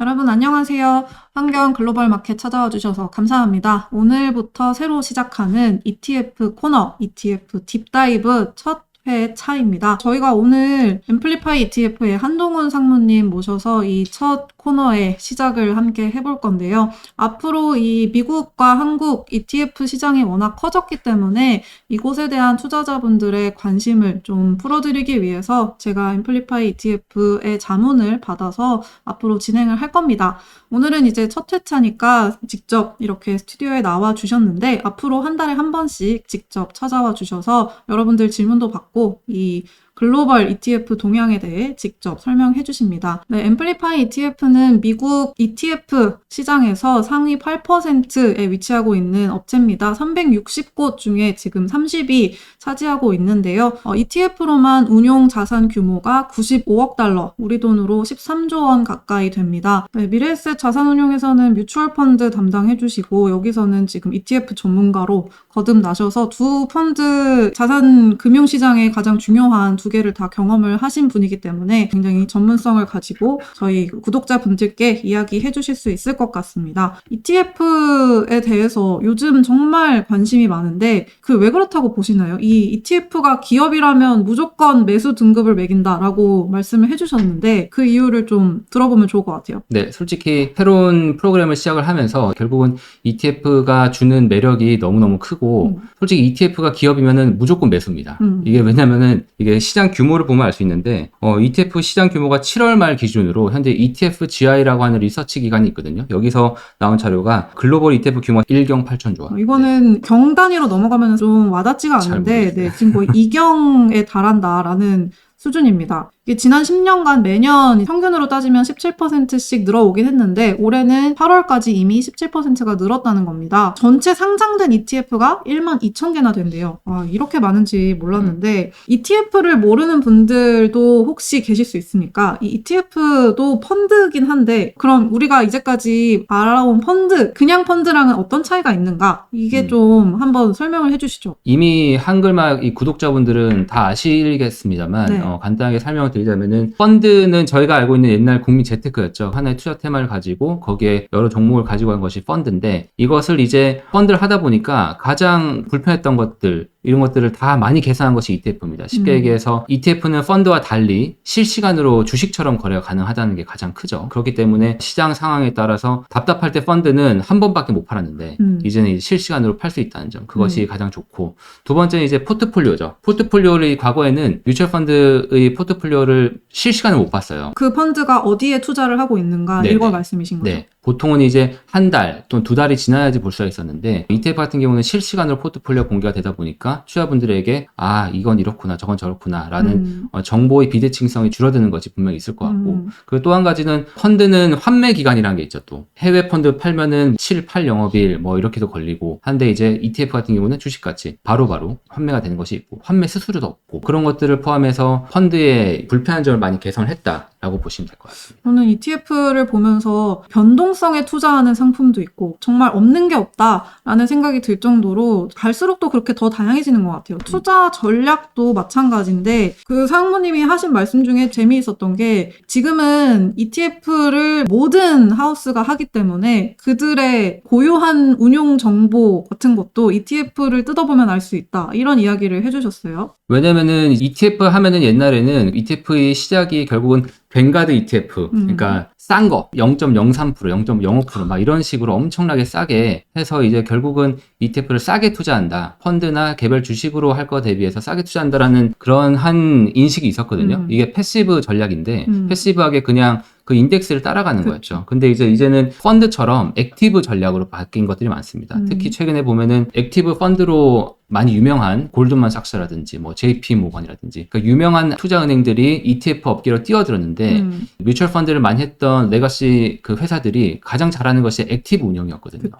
여러분 안녕하세요. 환경 글로벌 마켓 찾아와 주셔서 감사합니다. 오늘부터 새로 시작하는 ETF 코너, ETF 딥다이브 첫 회 차입니다. 저희가 오늘 앰플리파이 ETF의 한동훈 상무님 모셔서 이 첫 코너의 시작을 함께 해볼 건데요. 앞으로 이 미국과 한국 ETF 시장이 워낙 커졌기 때문에 이곳에 대한 투자자분들의 관심을 좀 풀어드리기 위해서 제가 앰플리파이 ETF의 자문을 받아서 앞으로 진행을 할 겁니다. 오늘은 이제 첫 회차니까 직접 이렇게 스튜디오에 나와 주셨는데 앞으로 한 달에 한 번씩 직접 찾아와 주셔서 여러분들 질문도 받고 이 글로벌 ETF 동향에 대해 직접 설명해 주십니다. 네, 앰플리파이 ETF는 미국 ETF 시장에서 상위 8%에 위치하고 있는 업체입니다. 360곳 중에 지금 30위 차지하고 있는데요. ETF로만 운용 자산 규모가 95억 달러, 우리 돈으로 13조 원 가까이 됩니다. 네, 미래에셋 자산운용에서는 뮤추얼 펀드 담당해 주시고 여기서는 지금 ETF 전문가로 거듭나셔서 두 펀드 자산 금융시장의 가장 중요한 두 개를 다 경험을 하신 분이기 때문에 굉장히 전문성을 가지고 저희 구독자분들께 이야기해 주실 수 있을 것 같습니다. ETF에 대해서 요즘 정말 관심이 많은데 왜 그렇다고 보시나요? 이 ETF가 기업이라면 무조건 매수 등급을 매긴다라고 말씀을 해주셨는데 그 이유를 좀 들어보면 좋을 것 같아요. 네, 솔직히 새로운 프로그램을 시작을 하면서 결국은 ETF가 주는 매력이 너무너무 크고 솔직히 ETF가 기업이면은 무조건 매수입니다. 이게 왜냐면은 이게 시장 규모를 보면 알 수 있는데 ETF 시장 규모가 7월 말 기준으로 현재 ETF GI라고 하는 리서치 기관이 있거든요. 여기서 나온 자료가 글로벌 ETF 규모 1경 8천조 원. 이거는 경 단위로 넘어가면 좀 와닿지가 않은데 네, 지금 거의 2경에 달한다라는 수준입니다. 이게 지난 10년간 매년 평균으로 따지면 17%씩 늘어오긴 했는데 올해는 8월까지 이미 17%가 늘었다는 겁니다. 전체 상장된 ETF가 12,000개나 된대요. 이렇게 많은지 몰랐는데 ETF를 모르는 분들도 혹시 계실 수 있으니까 이 ETF도 펀드긴 한데 그럼 우리가 이제까지 알아온 펀드, 그냥 펀드랑은 어떤 차이가 있는가? 이게 좀 한번 설명을 해주시죠. 이미 한글막 이 구독자분들은 다 아시겠습니다만 네. 간단하게 설명을 드리자면은 펀드는 저희가 알고 있는 옛날 국민 재테크였죠. 하나의 투자 테마를 가지고 거기에 여러 종목을 가지고 간 것이 펀드인데 이것을 이제 펀드를 하다 보니까 가장 불편했던 것들 이런 것들을 다 많이 계산한 것이 ETF입니다. 쉽게 얘기해서 ETF는 펀드와 달리 실시간으로 주식처럼 거래가 가능하다는 게 가장 크죠. 그렇기 때문에 시장 상황에 따라서 답답할 때 펀드는 한 번밖에 못 팔았는데 이제는 이제 실시간으로 팔 수 있다는 점 그것이 가장 좋고 두 번째는 이제 포트폴리오죠. 포트폴리오를 과거에는 뮤추얼 펀드의 포트폴리오를 실시간으로 못 봤어요. 그 펀드가 어디에 투자를 하고 있는가 네네. 이걸 말씀이신 거죠? 네. 보통은 이제 한 달 또는 두 달이 지나야지 볼 수가 있었는데 ETF 같은 경우는 실시간으로 포트폴리오 공개가 되다 보니까 투자분들에게 이건 이렇구나 저건 저렇구나 라는 정보의 비대칭성이 줄어드는 것이 분명히 있을 것 같고 그리고 또 한 가지는 펀드는 환매 기간이라는 게 있죠. 또 해외 펀드 팔면은 7, 8 영업일 뭐 이렇게도 걸리고 한데 이제 ETF 같은 경우는 주식같이 바로바로 환매가 되는 것이 있고 환매 수수료도 없고 그런 것들을 포함해서 펀드의 불편한 점을 많이 개선을 했다라고 보시면 될 것 같습니다. 저는 ETF를 보면서 변동성에 투자하는 상품도 있고 정말 없는 게 없다라는 생각이 들 정도로 갈수록 또 그렇게 더 다양해지는 것 같아요. 투자 전략도 마찬가지인데 그 상무님이 하신 말씀 중에 재미있었던 게 지금은 ETF를 모든 하우스가 하기 때문에 그들의 고유한 운용 정보 같은 것도 ETF를 뜯어보면 알 수 있다. 이런 이야기를 해주셨어요. 왜냐면은 ETF 하면은 옛날에는 ETF의 시작이 결국은 뱅가드 ETF, 그러니까 싼 거, 0.03%, 0.05% 막 이런 식으로 엄청나게 싸게 해서 이제 결국은 ETF를 싸게 투자한다. 펀드나 개별 주식으로 할 거 대비해서 싸게 투자한다라는 그런 한 인식이 있었거든요. 이게 패시브 전략인데 패시브하게 그냥 그 인덱스를 따라가는 거였죠. 근데 이제는 펀드처럼 액티브 전략으로 바뀐 것들이 많습니다. 특히 최근에 보면은 액티브 펀드로 많이 유명한 골드만삭스라든지 뭐 JP 모건이라든지 그러니까 유명한 투자은행들이 ETF 업계로 뛰어들었는데 뮤추얼 펀드를 많이 했던 레거시 그 회사들이 가장 잘하는 것이 액티브 운용이었거든요.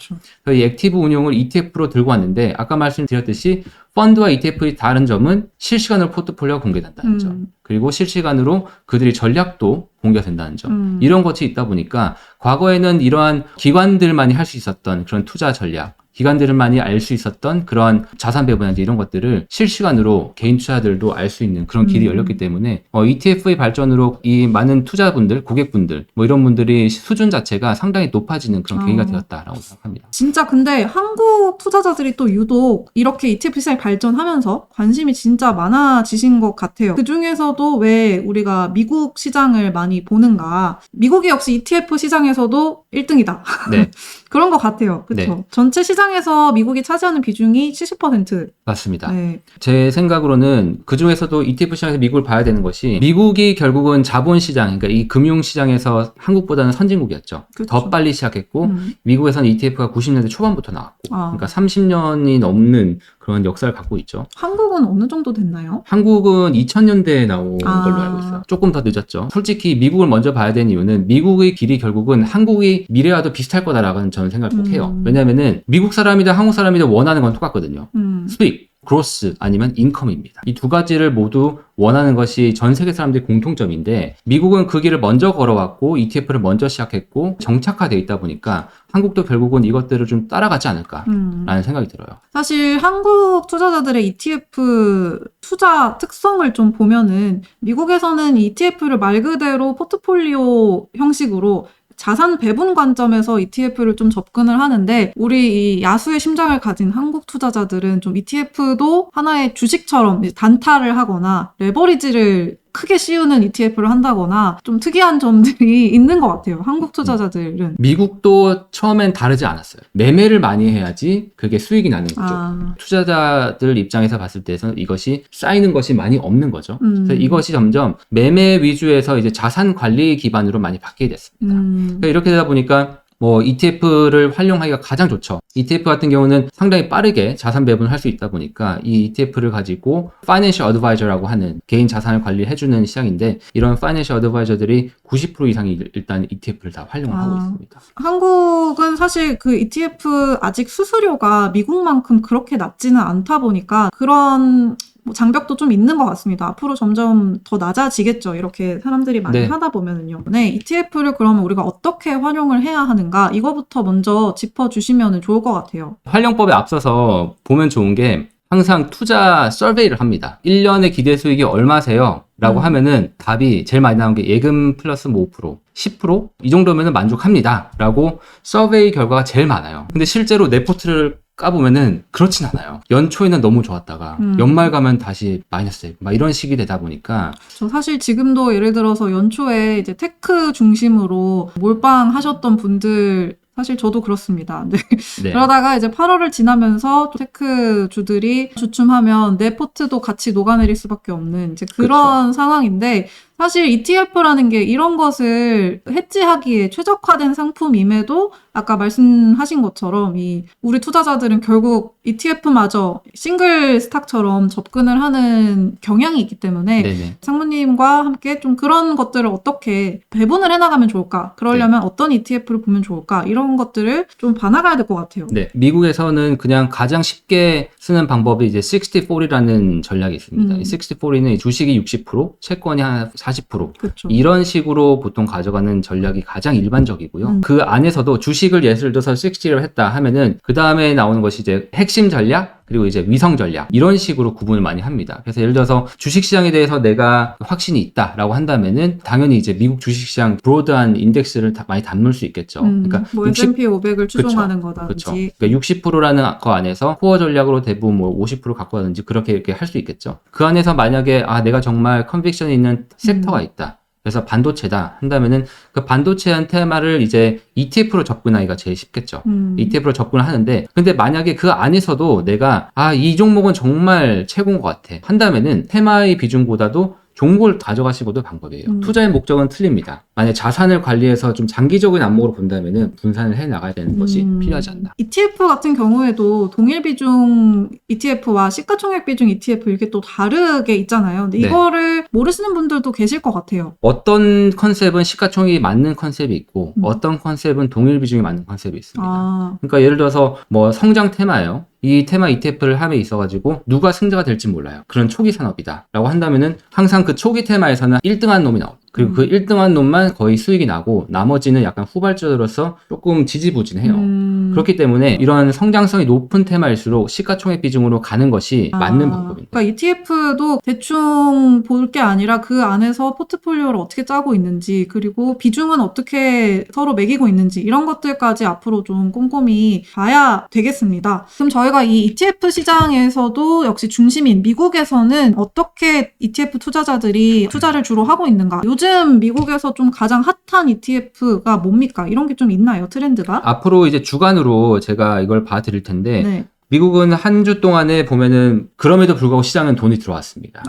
그래서 이 액티브 운용을 ETF로 들고 왔는데 아까 말씀드렸듯이 펀드와 ETF의 다른 점은 실시간으로 포트폴리오가 공개된다는 점 그리고 실시간으로 그들의 전략도 공개가 된다는 점 이런 것이 있다 보니까 과거에는 이러한 기관들만이 할 수 있었던 그런 투자 전략 기관들만이 알 수 있었던 그런 자산 배분이나 이런 것들을 실시간으로 개인 투자자들도 알 수 있는 그런 길이 열렸기 때문에 ETF의 발전으로 이 많은 투자분들, 고객분들 뭐 이런 분들이 수준 자체가 상당히 높아지는 그런 계기가 되었다라고 생각합니다. 진짜 근데 한국 투자자들이 또 유독 이렇게 ETF 시장이 발전하면서 관심이 진짜 많아지신 것 같아요. 그 중에서도 왜 우리가 미국 시장을 많이 보는가? 미국이 역시 ETF 시장에서도 1등이다. 네. 그런 것 같아요. 그렇죠? 네. 전체 시장에서 미국이 차지하는 비중이 70%. 맞습니다. 네. 제 생각으로는 그 중에서도 ETF 시장에서 미국을 봐야 되는 것이 미국이 결국은 자본시장, 그러니까 이 금융시장에서 한국보다는 선진국이었죠. 그렇죠. 더 빨리 시작했고 미국에서는 ETF가 90년대 초반부터 나왔고 그러니까 30년이 넘는 그런 역사를 갖고 있죠. 한국은 어느 정도 됐나요? 한국은 2000년대에 나온 걸로 알고 있어요. 조금 더 늦었죠. 솔직히 미국을 먼저 봐야 되는 이유는 미국의 길이 결국은 한국의 미래와도 비슷할 거다라고 저는 생각을 꼭 해요. 왜냐면은 미국 사람이든 한국 사람이든 원하는 건 똑같거든요. 수익. 그로스 아니면 인컴입니다. 이 두 가지를 모두 원하는 것이 전 세계 사람들의 공통점인데 미국은 그 길을 먼저 걸어왔고 ETF를 먼저 시작했고 정착화되어 있다 보니까 한국도 결국은 이것들을 좀 따라가지 않을까라는 생각이 들어요. 사실 한국 투자자들의 ETF 투자 특성을 좀 보면은 미국에서는 ETF를 말 그대로 포트폴리오 형식으로 자산 배분 관점에서 ETF를 좀 접근을 하는데 우리 이 야수의 심장을 가진 한국 투자자들은 좀 ETF도 하나의 주식처럼 단타를 하거나 레버리지를 크게 씌우는 ETF를 한다거나 좀 특이한 점들이 있는 것 같아요. 한국 투자자들은. 미국도 처음엔 다르지 않았어요. 매매를 많이 해야지 그게 수익이 나는 거죠. 투자자들 입장에서 봤을 때는 이것이 쌓이는 것이 많이 없는 거죠. 그래서 이것이 점점 매매 위주에서 이제 자산 관리 기반으로 많이 바뀌게 됐습니다. 그러니까 이렇게 되다 보니까 ETF를 활용하기가 가장 좋죠. ETF 같은 경우는 상당히 빠르게 자산 배분을 할 수 있다 보니까 이 ETF를 가지고 Financial Advisor라고 하는 개인 자산을 관리해주는 시장인데 이런 Financial Advisor들이 90% 이상이 일단 ETF를 다 활용을 하고 있습니다. 한국은 사실 그 ETF 아직 수수료가 미국만큼 그렇게 낮지는 않다 보니까 그런 장벽도 좀 있는 것 같습니다. 앞으로 점점 더 낮아지겠죠. 이렇게 사람들이 많이 하다 보면은요. 네, ETF를 그러면 우리가 어떻게 활용을 해야 하는가? 이거부터 먼저 짚어주시면 좋을 것 같아요. 활용법에 앞서서 보면 좋은 게 항상 투자 서베이를 합니다. 1년의 기대 수익이 얼마세요? 라고 하면은 답이 제일 많이 나온 게 예금 플러스 5%, 10%? 이 정도면은 만족합니다. 라고 서베이 결과가 제일 많아요. 근데 실제로 레포트를 까보면은 그렇진 않아요. 연초에는 너무 좋았다가 연말 가면 다시 마이너스 막 이런 식이 되다 보니까 저 사실 지금도 예를 들어서 연초에 이제 테크 중심으로 몰빵하셨던 분들 사실 저도 그렇습니다. 네. 그러다가 이제 8월을 지나면서 테크 주들이 주춤하면 내 포트도 같이 녹아내릴 수밖에 없는 이제 그런 상황인데 사실 ETF라는 게 이런 것을 해지하기에 최적화된 상품임에도 아까 말씀하신 것처럼 우리 투자자들은 결국 ETF마저 싱글 스탁처럼 접근을 하는 경향이 있기 때문에 상무님과 함께 좀 그런 것들을 어떻게 배분을 해나가면 좋을까? 그러려면 어떤 ETF를 보면 좋을까? 이런 것들을 좀 봐나가야 될 것 같아요. 네, 미국에서는 그냥 가장 쉽게 쓰는 방법이 이제 60-40라는 전략이 있습니다. 이 60-40는 주식이 60%, 채권이 한 40%. 그렇죠. 이런 식으로 보통 가져가는 전략이 가장 일반적이고요. 그 안에서도 주식을 예를 들어서 60를 했다 하면은 그 다음에 나오는 것이 이제 핵심 전략, 그리고 이제 위성 전략 이런 식으로 구분을 많이 합니다. 그래서 예를 들어서 주식시장에 대해서 내가 확신이 있다라고 한다면은 당연히 이제 미국 주식시장 브로드한 인덱스를 많이 담을 수 있겠죠. 그러니까 뭐 S&P 500을 추종하는 거다든지. 그렇죠. 그러니까 60%라는 거 안에서 코어 전략으로 대부분 뭐 50% 갖고 가든지 그렇게 이렇게 할 수 있겠죠. 그 안에서 만약에 내가 정말 컨빅션이 있는 섹터가 있다. 그래서 반도체다 한다면은 그 반도체한 테마를 이제 ETF로 접근하기가 제일 쉽겠죠. ETF로 접근을 하는데 근데 만약에 그 안에서도 내가 이 종목은 정말 최고인 것 같아 한다면은 테마의 비중보다도 종목을 가져가시고도 방법이에요. 투자의 목적은 틀립니다. 만약 자산을 관리해서 좀 장기적인 안목으로 본다면은 분산을 해 나가야 되는 것이 필요하지 않나. ETF 같은 경우에도 동일 비중 ETF와 시가총액 비중 ETF 이렇게 또 다르게 있잖아요. 근데 이거를 모르시는 분들도 계실 것 같아요. 어떤 컨셉은 시가총액이 맞는 컨셉이 있고 어떤 컨셉은 동일 비중이 맞는 컨셉이 있습니다. 그러니까 예를 들어서 뭐 성장 테마예요. 이 테마 ETF를 함에 있어가지고 누가 승자가 될지 몰라요. 그런 초기 산업이다 라고 한다면은 항상 그 초기 테마에서는 1등한 놈이 나옵니다. 그리고 그 1등한 놈만 거의 수익이 나고 나머지는 약간 후발주로서 조금 지지부진해요. 그렇기 때문에 이런 성장성이 높은 테마일수록 시가총액 비중으로 가는 것이 맞는 방법입니다. 그러니까 ETF도 대충 볼 게 아니라 그 안에서 포트폴리오를 어떻게 짜고 있는지 그리고 비중은 어떻게 서로 매기고 있는지 이런 것들까지 앞으로 좀 꼼꼼히 봐야 되겠습니다. 그럼 저희가 이 ETF 시장에서도 역시 중심인 미국에서는 어떻게 ETF 투자자들이 투자를 주로 하고 있는가? 요즘 미국에서 좀 가장 핫한 ETF가 뭡니까? 이런 게 좀 있나요? 트렌드가? 앞으로 이제 주간으로 제가 이걸 봐드릴 텐데 네. 미국은 한 주 동안에 보면은 그럼에도 불구하고 시장은 돈이 들어왔습니다.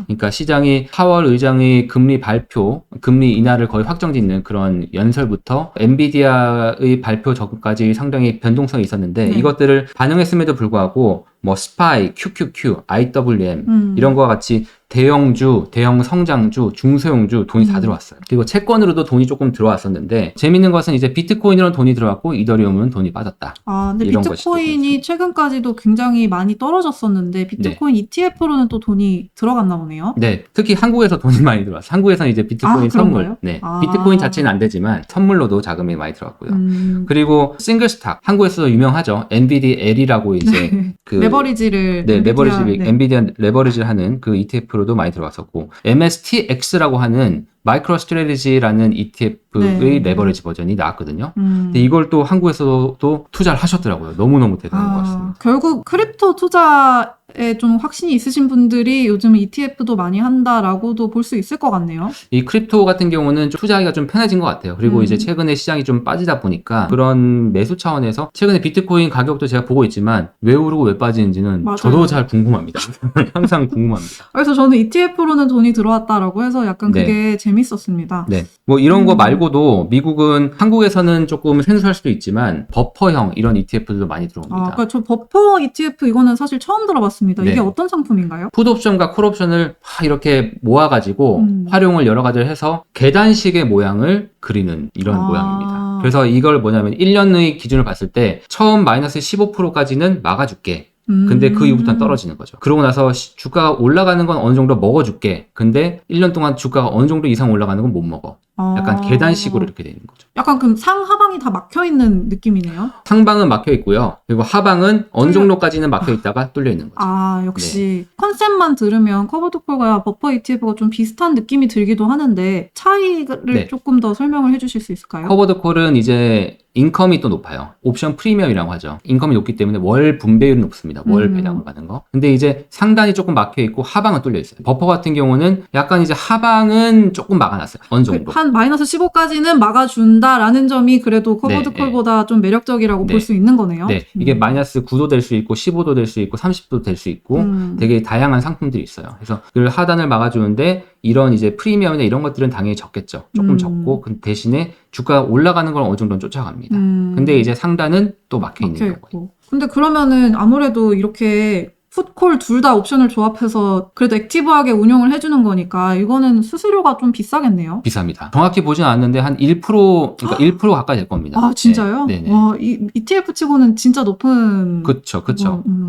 그러니까 시장이 파월 의장의 금리 발표, 금리 인하를 거의 확정짓는 그런 연설부터 엔비디아의 발표 전까지 상당히 변동성이 있었는데 네. 이것들을 반영했음에도 불구하고 뭐 스파이, QQQ, IWM 이런 거와 같이 대형주, 대형 성장주, 중소형주 돈이 다 들어왔어요. 그리고 채권으로도 돈이 조금 들어왔었는데 재밌는 것은 이제 비트코인으로는 돈이 들어왔고 이더리움은 돈이 빠졌다. 근데 이런 비트코인이 최근까지도 굉장히 많이 떨어졌었는데 비트코인 ETF로는 또 돈이 들어갔나 보네요. 네, 특히 한국에서 돈이 많이 들어왔어요. 한국에서는 이제 비트코인 선물, 그런가요? 네, 비트코인 자체는 안 되지만 선물로도 자금이 많이 들어갔고요. 그리고 싱글스탁, 한국에서도 유명하죠. NVDL이라고 이제 그 레버리지를 엔비디아 레버리지를 하는 그 ETF로도 많이 들어왔었고 MSTX라고 하는 마이크로 스트래티지라는 ETF의 레버리지 버전이 나왔거든요. 근데 이걸 또 한국에서도 투자를 하셨더라고요. 너무너무 대단한 것 같습니다. 결국 크립토 투자에 좀 확신이 있으신 분들이 요즘 ETF도 많이 한다라고도 볼 수 있을 것 같네요. 이 크립토 같은 경우는 좀 투자하기가 좀 편해진 것 같아요. 그리고 이제 최근에 시장이 좀 빠지다 보니까 그런 매수 차원에서 최근에 비트코인 가격도 제가 보고 있지만 왜 오르고 왜 빠지는지는 맞아요. 저도 잘 궁금합니다. 항상 궁금합니다. 그래서 저는 ETF로는 돈이 들어왔다라고 해서 약간 그게 재밌었습니다. 네. 뭐 이런 거 말고도 미국은 한국에서는 조금 생소할 수도 있지만 버퍼형 이런 ETF들도 많이 들어옵니다. 그러니까 저 버퍼 ETF 이거는 사실 처음 들어봤습니다. 네. 이게 어떤 상품인가요? 풋옵션과 콜옵션을 이렇게 모아가지고 활용을 여러 가지를 해서 계단식의 모양을 그리는 이런 모양입니다. 그래서 이걸 뭐냐면 1년의 기준을 봤을 때 처음 마이너스 15%까지는 막아줄게. 근데 그 이후부터는 떨어지는 거죠. 그러고 나서 주가가 올라가는 건 어느 정도 먹어줄게. 근데 1년 동안 주가가 어느 정도 이상 올라가는 건 못 먹어. 약간 계단식으로 이렇게 되는 거죠. 약간 그럼 상하방이 다 막혀있는 느낌이네요? 상방은 막혀 있고요. 그리고 하방은 어느 정도까지는 막혀 있다가 뚫려 있는 거죠. 역시 컨셉만 들으면 커버드콜과 버퍼 ETF가 좀 비슷한 느낌이 들기도 하는데 차이를 조금 더 설명을 해주실 수 있을까요? 커버드콜은 이제 인컴이 또 높아요. 옵션 프리미엄이라고 하죠. 인컴이 높기 때문에 월 분배율이 높습니다. 월 배당을 받는 거. 근데 이제 상단이 조금 막혀 있고 하방은 뚫려 있어요. 버퍼 같은 경우는 약간 이제 하방은 조금 막아놨어요. 어느 정도. 한 마이너스 15까지는 막아준다라는 점이 그래도 커버드콜보다 좀 매력적이라고 볼 수 있는 거네요. 네. 이게 마이너스 9도 될 수 있고 15도 될 수 있고 30도 될 수 있고 되게 다양한 상품들이 있어요. 그래서 그 하단을 막아주는데 이런 이제 프리미엄이나 이런 것들은 당연히 적겠죠. 조금 적고 그 대신에 주가가 올라가는 걸 어느 정도는 쫓아갑니다. 근데 이제 상단은 또 막혀 있는 거예요. 근데 그러면은 아무래도 이렇게 풋콜 둘 다 옵션을 조합해서 그래도 액티브하게 운영을 해주는 거니까 이거는 수수료가 좀 비싸겠네요. 비쌉니다. 정확히 보진 않았는데 한 1%, 그러니까 1% 가까이 될 겁니다. 진짜요? 네. 와, 이 ETF 치고는 진짜 높은. 그쵸.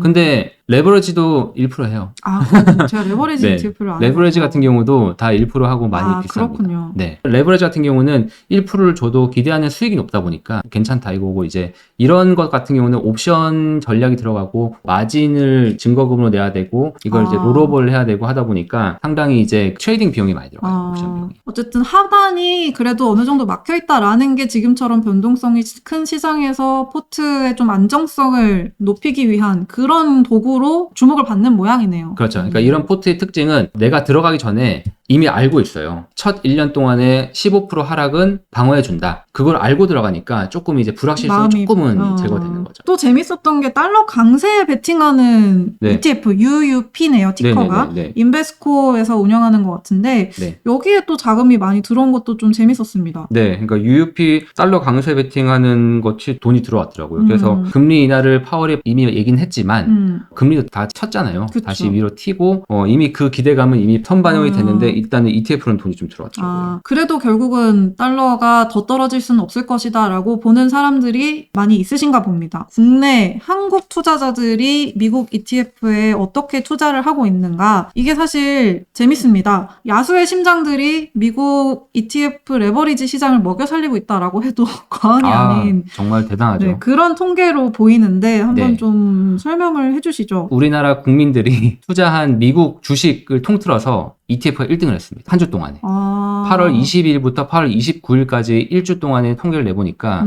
근데 레버리지도 1% 해요. 그렇군요. 제가 레버리지 ETF를 안 레버리지 같은 경우도 다 1% 하고 많이 비쌉니다. 그렇군요. 네. 레버리지 같은 경우는 1%를 줘도 기대하는 수익이 높다 보니까 괜찮다 이거고 이제 이런 것 같은 경우는 옵션 전략이 들어가고 마진을 증거금으로 내야 되고 이걸 이제 롤오버를 해야 되고 하다 보니까 상당히 이제 트레이딩 비용이 많이 들어가요. 옵션 비용이. 어쨌든 하단이 그래도 어느 정도 막혀있다라는 게 지금처럼 변동성이 큰 시장에서 포트의 좀 안정성을 높이기 위한 그런 도구로 주목을 받는 모양이네요. 그렇죠. 그러니까 이런 포트의 특징은 내가 들어가기 전에 이미 알고 있어요. 첫 1년 동안에 15% 하락은 방어해준다. 그걸 알고 들어가니까 조금 이제 불확실성이 조금은 제거되는 거죠. 또 재밌었던 게 달러 강세에 베팅하는 ETF, UUP네요, 티커가. 인베스코에서 운영하는 것 같은데 여기에 또 자금이 많이 들어온 것도 좀 재밌었습니다. 네, 그러니까 UUP 달러 강세 베팅하는 것이 돈이 들어왔더라고요. 그래서 금리 인하를 파월이 이미 얘기는 했지만 금리도 다 쳤잖아요. 그쵸. 다시 위로 튀고 이미 그 기대감은 이미 선반영이 됐는데 일단은 ETF로는 돈이 좀 들어왔더라고요. 그래도 결국은 달러가 더 떨어질 수는 없을 것이다 라고 보는 사람들이 많이 있으신가 봅니다. 국내 한국 투자자들이 미국 ETF에 어떻게 투자를 하고 있는가, 이게 사실 재밌습니다. 야수의 심장들이 미국 ETF 레버리지 시장을 먹여 살리고 있다라고 해도 과언이 아닌 정말 대단하죠. 네, 그런 통계로 보이는데 한번 네. 좀 설명을 해주시죠. 우리나라 국민들이 투자한 미국 주식을 통틀어서 ETF가 1등을 했습니다. 한 주 동안에. 8월 20일부터 8월 29일까지 1주 동안에 통계를 내보니까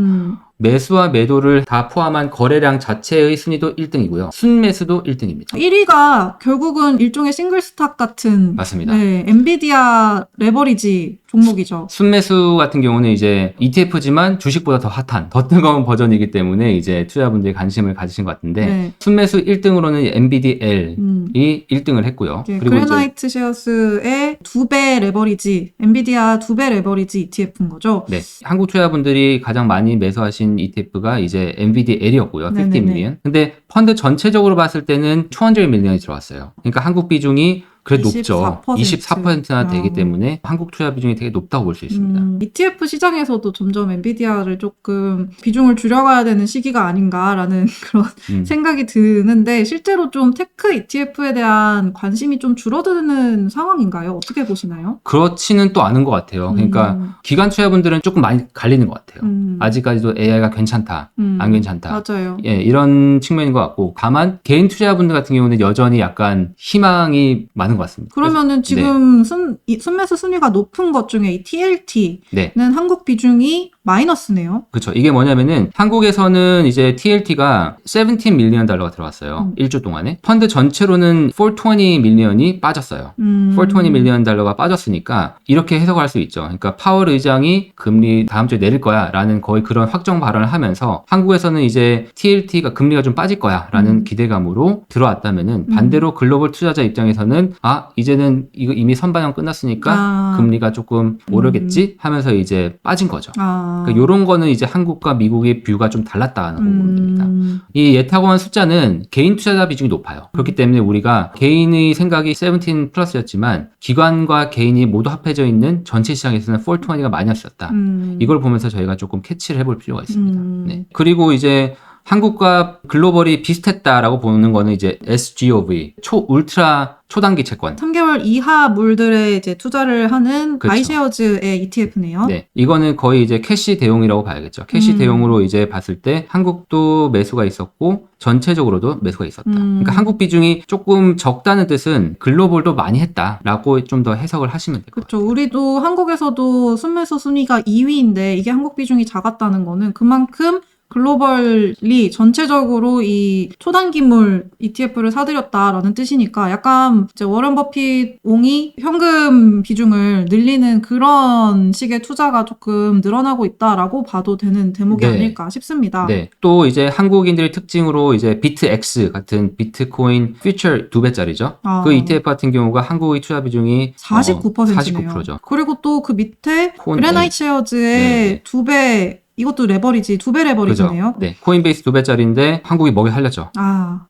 매수와 매도를 다 포함한 거래량 자체의 순위도 1등이고요. 순매수도 1등입니다. 1위가 결국은 일종의 싱글스탁 같은 맞습니다. 네, 엔비디아 레버리지 종목이죠. 순매수 같은 경우는 이제 ETF지만 주식보다 더 핫한, 더 뜨거운 버전이기 때문에 이제 투자자분들이 관심을 가지신 것 같은데 네. 순매수 1등으로는 NVDL이 1등을 했고요. 그리고 그래나이트 셰어스의 2배 레버리지, 엔비디아 2배 레버리지 ETF인 거죠. 네, 한국 투자자분들이 가장 많이 매수하신 ETF가 이제 NVDL이었고요. 50 네네네. 밀리언. 근데 펀드 전체적으로 봤을 때는 200 밀리언이 들어왔어요. 그러니까 한국 비중이 그래도 높죠. 24%나 되기 때문에 한국 투자 비중이 되게 높다고 볼 수 있습니다. ETF 시장에서도 점점 엔비디아를 조금 비중을 줄여가야 되는 시기가 아닌가라는 그런 생각이 드는데, 실제로 좀 테크 ETF에 대한 관심이 좀 줄어드는 상황인가요? 어떻게 보시나요? 그렇지는 또 않은 것 같아요. 그러니까 기관 투자분들은 조금 많이 갈리는 것 같아요. 아직까지도 AI가 괜찮다, 안 괜찮다. 맞아요. 예, 이런 측면인 것 같고, 다만 개인 투자분들 같은 경우는 여전히 약간 희망이 많은 것 같습니다. 그러면은 지금 순매수 순위가 높은 것 중에 이 TLT는 한국 비중이 마이너스네요. 그렇죠. 이게 뭐냐면은 한국에서는 이제 TLT가 17 밀리언 달러가 들어왔어요. 1주 동안에. 펀드 전체로는 420 밀리언이 빠졌어요. 420 밀리언 달러가 빠졌으니까 이렇게 해석할 수 있죠. 그러니까 파월 의장이 금리 다음 주에 내릴 거야 라는 거의 그런 확정 발언을 하면서 한국에서는 이제 TLT가 금리가 좀 빠질 거야 라는 기대감으로 들어왔다면은 반대로 글로벌 투자자 입장에서는 이제는 이거 이미 선반영 끝났으니까 금리가 조금 오르겠지 하면서 이제 빠진 거죠. 그러니까 이런 거는 이제 한국과 미국의 뷰가 좀 달랐다는 거 보면 됩니다. 이 예탁원 숫자는 개인 투자자 비중이 높아요. 그렇기 때문에 우리가 개인의 생각이 17 플러스였지만 기관과 개인이 모두 합해져 있는 전체 시장에서는 420가 마이너스였다. 이걸 보면서 저희가 조금 캐치를 해볼 필요가 있습니다. 네. 그리고 이제 한국과 글로벌이 비슷했다라고 보는 거는 이제 SGOV, 울트라 초단기 채권. 3개월 이하 물들에 이제 투자를 하는 아이쉐어즈의 ETF네요. 네. 이거는 거의 이제 캐시 대용이라고 봐야겠죠. 캐시 대용으로 이제 봤을 때 한국도 매수가 있었고 전체적으로도 매수가 있었다. 그러니까 한국 비중이 조금 적다는 뜻은 글로벌도 많이 했다라고 좀 더 해석을 하시면 될 것 같아요. 그렇죠. 우리도 한국에서도 순매수 순위가 2위인데 이게 한국 비중이 작았다는 거는 그만큼 글로벌이 전체적으로 이 초단기물 ETF를 사들였다라는 뜻이니까 약간 이제 워런 버핏 옹이 현금 비중을 늘리는 그런 식의 투자가 조금 늘어나고 있다라고 봐도 되는 대목이 아닐까 싶습니다. 네. 또 이제 한국인들의 특징으로 이제 비트X 같은 비트코인 퓨처 2배짜리죠. 그 ETF 같은 경우가 한국의 투자 비중이 49%네요. 49%죠. 그리고 또 그 밑에 그래나이트 셰어즈의 2배 이것도 레버리지, 2배 레버리지네요. 그죠? 네. 코인베이스 2배짜리인데 한국이 먹여 살렸죠.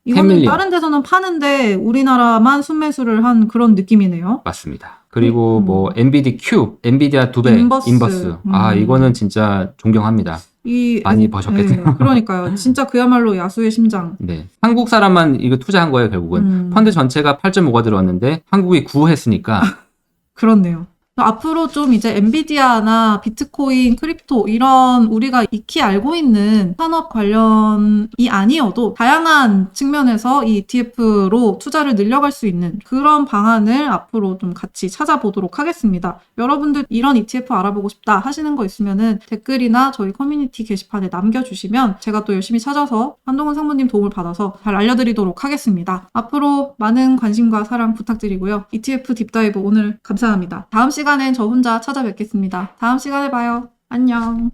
이거는 다른 데서는 파는데 우리나라만 순매수를 한 그런 느낌이네요. 맞습니다. 그리고 뭐 NVDQ, 엔비디아 2배 인버스. 이거는 진짜 존경합니다. 많이 버셨겠네요. 네, 그러니까요. 진짜 그야말로 야수의 심장. 네. 한국 사람만 이거 투자한 거예요, 결국은. 펀드 전체가 8.5가 들어왔는데 한국이 9 했으니까. 그렇네요. 앞으로 좀 이제 엔비디아나 비트코인, 크립토 이런 우리가 익히 알고 있는 산업 관련이 아니어도 다양한 측면에서 이 ETF로 투자를 늘려갈 수 있는 그런 방안을 앞으로 좀 같이 찾아보도록 하겠습니다. 여러분들 이런 ETF 알아보고 싶다 하시는 거 있으면은 댓글이나 저희 커뮤니티 게시판에 남겨주시면 제가 또 열심히 찾아서 한동훈 상무님 도움을 받아서 잘 알려드리도록 하겠습니다. 앞으로 많은 관심과 사랑 부탁드리고요. ETF 딥다이브 오늘 감사합니다. 다음 시간엔 저 혼자 찾아뵙겠습니다. 다음 시간에 봐요. 안녕.